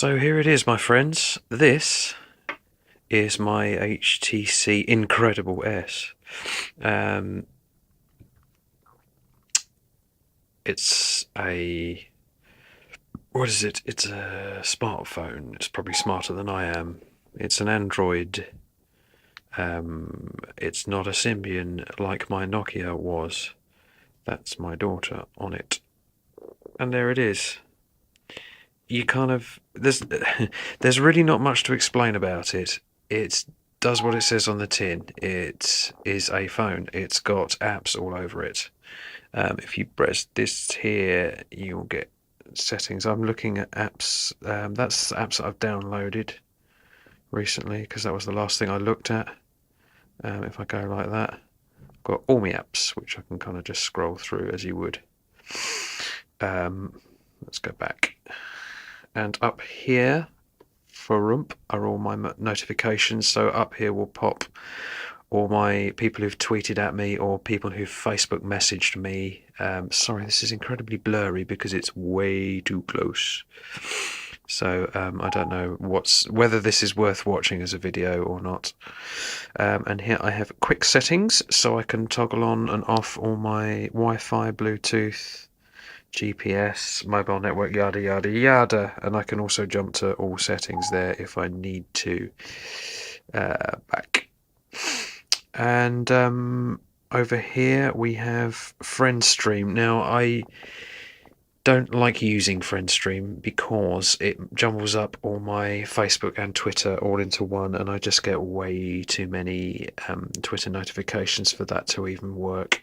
So here it is, my friends. This is my HTC Incredible S. It's a... What is it? It's a smartphone. It's probably smarter than I am. It's an Android. It's not a Symbian like my Nokia was. That's my daughter on it. And there it is. You kind of... There's really not much to explain about it. It does what it says on the tin. It is a phone. It's got apps all over it. If you press this here, you'll get settings. I'm looking at apps. That's apps that I've downloaded recently because that was the last thing I looked at. If I go like that, I've got all my apps, which I can kind of just scroll through as you would. Let's go back. And up here for Rump are all my notifications. So up here will pop all my people who've tweeted at me or people who've Facebook messaged me. Sorry, this is incredibly blurry because it's way too close. So I don't know whether this is worth watching as a video or not. And here I have quick settings, so I can toggle on and off all my Wi-Fi, Bluetooth, GPS, mobile network, yada yada yada, and I can also jump to all settings there if I need to. Back. And over here we have FriendStream. Now I don't like using FriendStream because it jumbles up all my Facebook and Twitter all into one, and I just get way too many Twitter notifications for that to even work.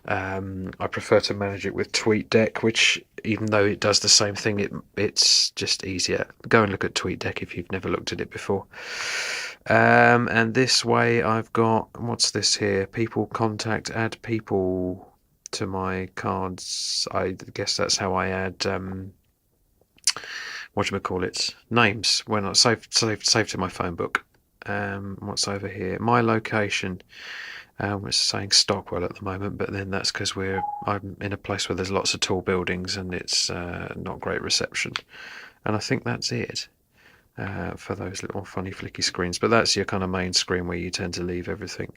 I prefer to manage it with TweetDeck, which, even though it does the same thing, it's just easier. Go and look at TweetDeck if you've never looked at it before. And this way I've got, what's this here? People contact, add people to my cards. I guess that's how I add whatchamacallit, names when I save to my phone book. What's over here? My location. It's saying Stockwell at the moment, but then that's because I'm in a place where there's lots of tall buildings and it's not great reception. And I think that's it for those little funny flicky screens. But that's your kind of main screen where you tend to leave everything.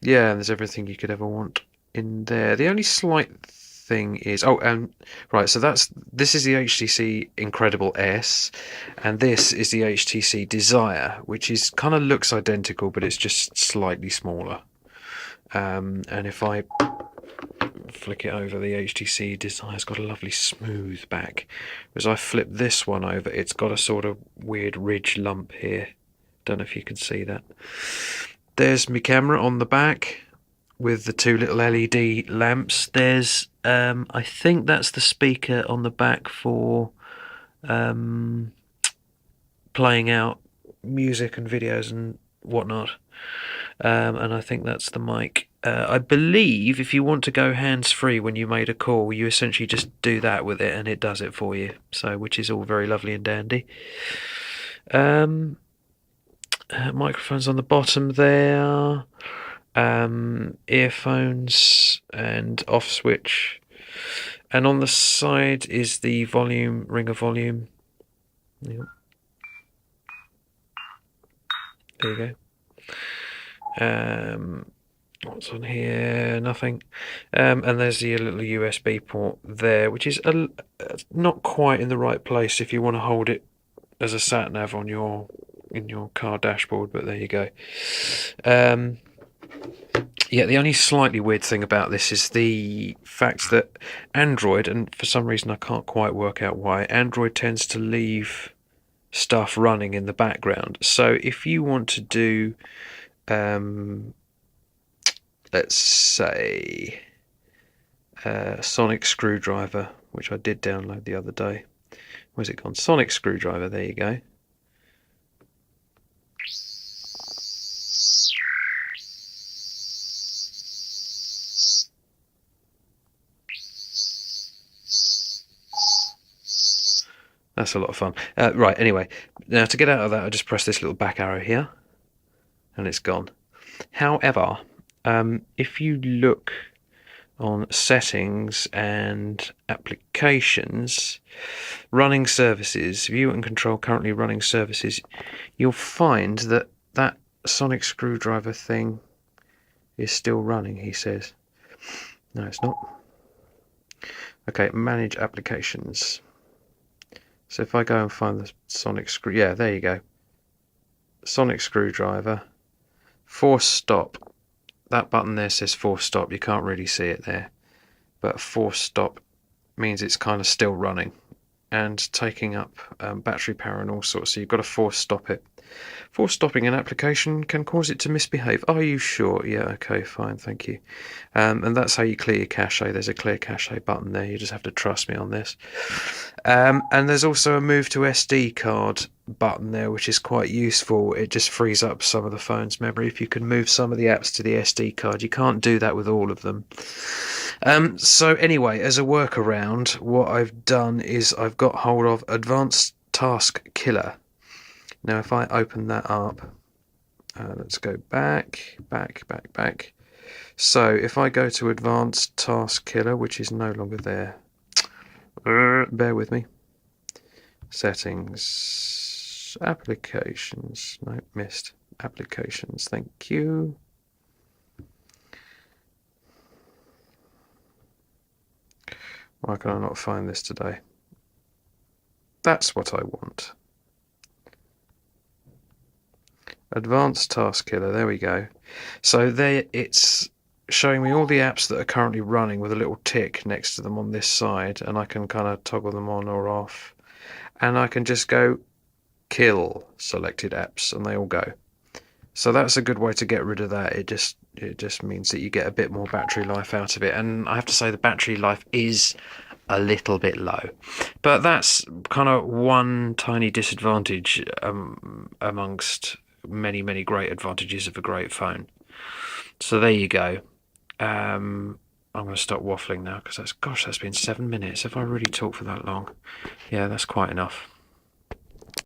Yeah, and there's everything you could ever want in there. The only slight thing is, right, so this is the HTC Incredible S, and this is the HTC Desire, which is kind of looks identical, but it's just slightly smaller. And if I flick it over, the HTC Desire's got a lovely smooth back. As I flip this one over, it's got a sort of weird ridge lump here. Don't know if you can see that. There's my camera on the back with the two little LED lamps. There's, I think that's the speaker on the back for playing out music and videos and whatnot. And I think that's the mic. I believe if you want to go hands-free when you made a call, you essentially just do that with it and it does it for you. So, which is all very lovely and dandy. Microphones on the bottom there, earphones and off switch, and on the side is the volume, ringer volume. Yep. There you go. What's on here? Nothing. And there's the little USB port there, which is not quite in the right place if you want to hold it as a sat nav on in your car dashboard, but there you go. Yeah, the only slightly weird thing about this is the fact that Android, and for some reason I can't quite work out why, Android tends to leave stuff running in the background. So if you want to do, let's say, Sonic Screwdriver, which I did download the other day. Where's it gone? Sonic Screwdriver, there you go. That's a lot of fun. Right, anyway, now to get out of that, I just press this little back arrow here, and it's gone. However, if you look on settings and applications, running services, view and control currently running services, you'll find that that sonic screwdriver thing is still running, he says. No, it's not. Okay, manage applications. So if I go and find the sonic screw, yeah, there you go. Sonic screwdriver, force stop. That button there says force stop. You can't really see it there, but force stop means it's kind of still running and taking up battery power and all sorts. So you've got to force stop it. Force stopping an application can cause it to misbehave. Are you sure? Yeah, okay, fine, thank you. And that's how you clear your cache. There's a clear cache button there. You just have to trust me on this. And there's also a move to SD card button there, which is quite useful. It just frees up some of the phone's memory if you can move some of the apps to the SD card. You can't do that with all of them. So anyway, as a workaround, what I've done is I've got hold of Advanced Task Killer. Now if I open that up, let's go back. So if I go to Advanced Task Killer, which is no longer there, bear with me. Settings, applications, no, missed. Applications, thank you. Why can I not find this today? That's what I want. Advanced Task Killer, there we go. So there it's showing me all the apps that are currently running with a little tick next to them on this side, and I can kind of toggle them on or off. And I can just go kill selected apps and they all go. So that's a good way to get rid of that. It just means that you get a bit more battery life out of it. And I have to say the battery life is a little bit low, but that's kind of one tiny disadvantage amongst many great advantages of a great phone. So there you go. I'm going to stop waffling now because that's been 7 minutes. Have I really talked for that long? Yeah, that's quite enough.